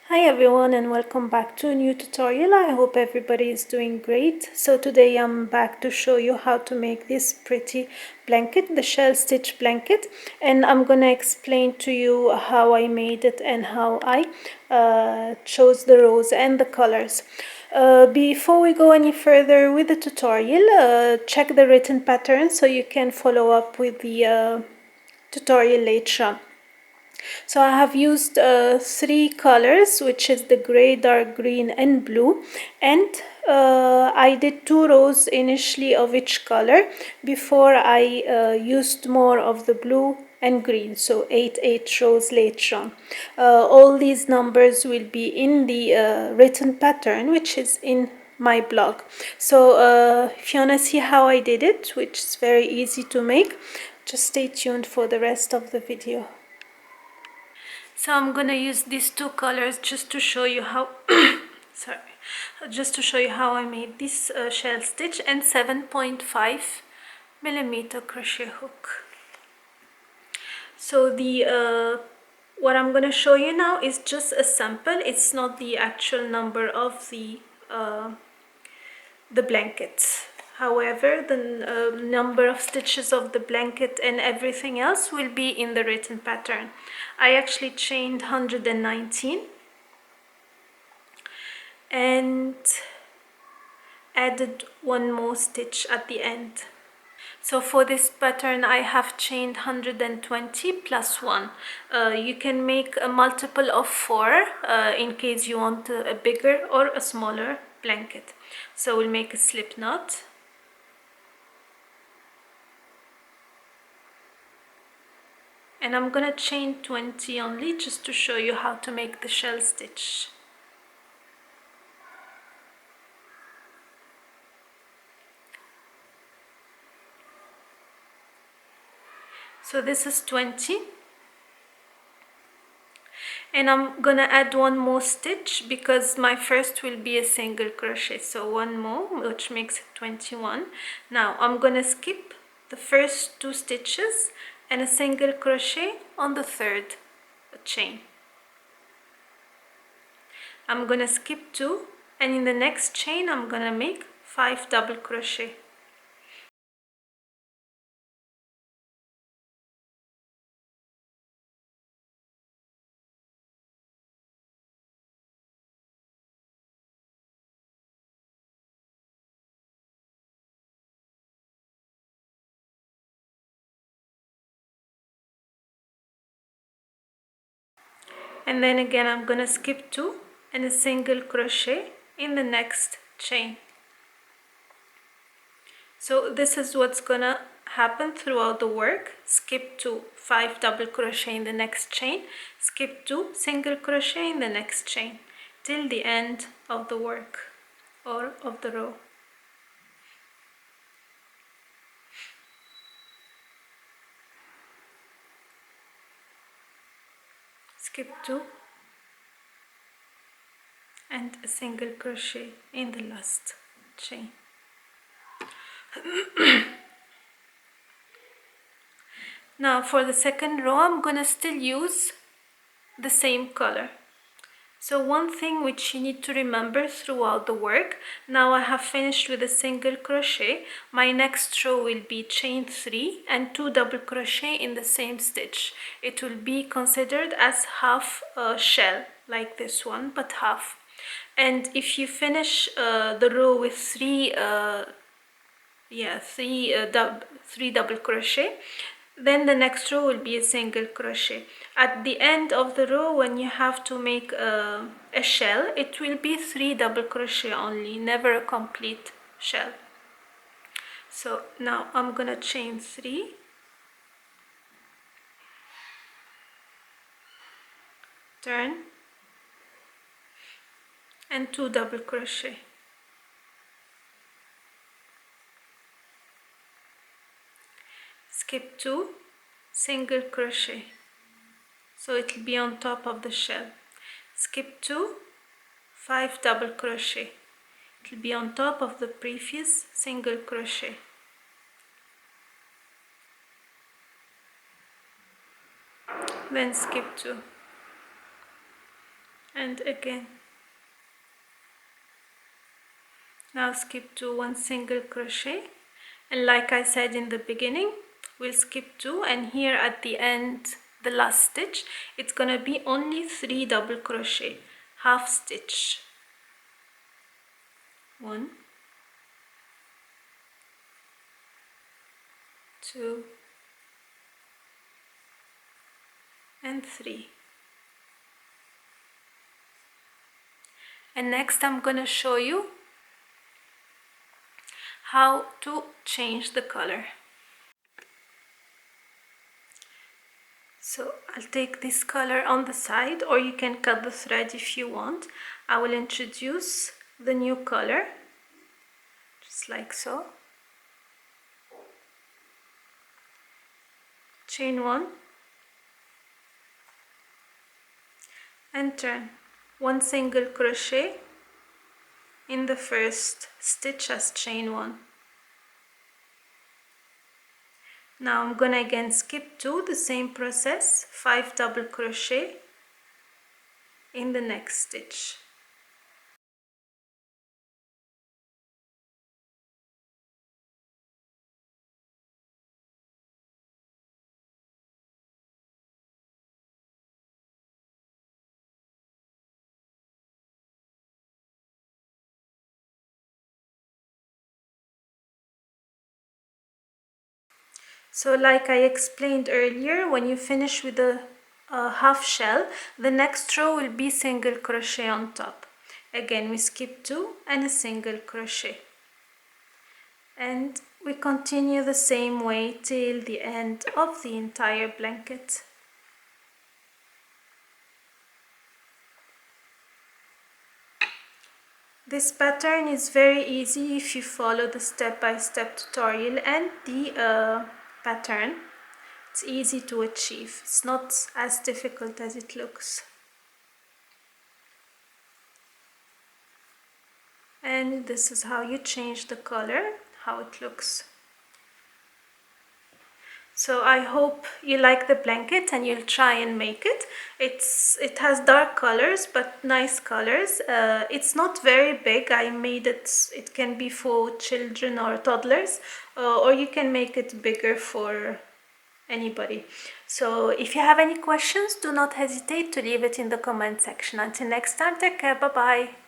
Hi everyone and welcome back to a new tutorial. I hope everybody is doing great. So today I'm back to show you how to make this pretty blanket, the shell stitch blanket, and I'm gonna explain to you how I made it and how I chose the rows and the colors. Before we go any further with the tutorial, check the written pattern so you can follow up with the tutorial later on. So I have used three colors, which is the gray, dark green and blue, and I did 2 rows initially of each color before I used more of the blue and green, so 8 rows later on. All these numbers will be in the written pattern, which is in my blog. So if you want to see how I did it, which is very easy to make, just stay tuned for the rest of the video. So I'm gonna use these two colors just to show you how sorry, just to show you how I made this shell stitch, and 7.5mm crochet hook. So the what I'm gonna show you now is just a sample. It's not the actual number of the blanket. However, the number of stitches of the blanket and everything else will be in the written pattern. I actually chained 119 and added one more stitch at the end. So for this pattern I have chained 120 plus 1. You can make a multiple of 4 in case you want a bigger or a smaller blanket. So we'll make a slip knot. And I'm gonna chain 20 only, just to show you how to make the shell stitch. So this is 20. And I'm gonna add one more stitch because my first will be a single crochet, so one more, which makes it 21. Now I'm gonna skip the first 2 stitches and a single crochet on the third chain. I'm gonna skip 2, and in the next chain I'm gonna make 5 double crochet. And then again I'm gonna skip 2 and a single crochet in the next chain. So this is what's gonna happen throughout the work. Skip 2, 5 double crochet in the next chain, skip 2, single crochet in the next chain till the end of the work or of the row. Skip 2 and a single crochet in the last chain. Now for the second row I'm gonna still use the same color. So one thing which you need to remember throughout the work, now I have finished with a single crochet, my next row will be chain 3 and 2 double crochet in the same stitch. It will be considered as half a shell, like this one, but half. And if you finish the row with 3 double crochet, then the next row will be a single crochet. At the end of the row, when you have to make a shell, it will be 3 double crochet only, never a complete shell. So now I'm gonna chain 3, turn, and 2 double crochet. Skip 2, single crochet, so it will be on top of the shell. Skip 2, 5 double crochet, it will be on top of the previous single crochet. Then skip 2 and again. Now skip to one single crochet, and like I said in the beginning, we'll skip two, and here at the end, the last stitch, it's gonna be only 3 double crochet, half stitch. 1, 2, and 3. And next I'm gonna show you how to change the color. So I'll take this color on the side, or you can cut the thread if you want. I will introduce the new color, just like so. Chain 1 and turn. 1 single crochet in the first stitch as chain 1. Now I'm gonna again skip 2, the same process, 5 double crochet in the next stitch. So like I explained earlier, when you finish with the half shell, the next row will be single crochet on top. Again, we skip 2 and a single crochet. And we continue the same way till the end of the entire blanket. This pattern is very easy if you follow the step-by-step tutorial and the pattern. It's easy to achieve. It's not as difficult as it looks. And this is how you change the color, how it looks. So I hope you like the blanket and you'll try and make it. It has dark colors but nice colors. It's not very big. I made it, it can be for children or toddlers, or you can make it bigger for anybody. So if you have any questions, do not hesitate to leave it in the comment section. Until next time, take care, bye bye.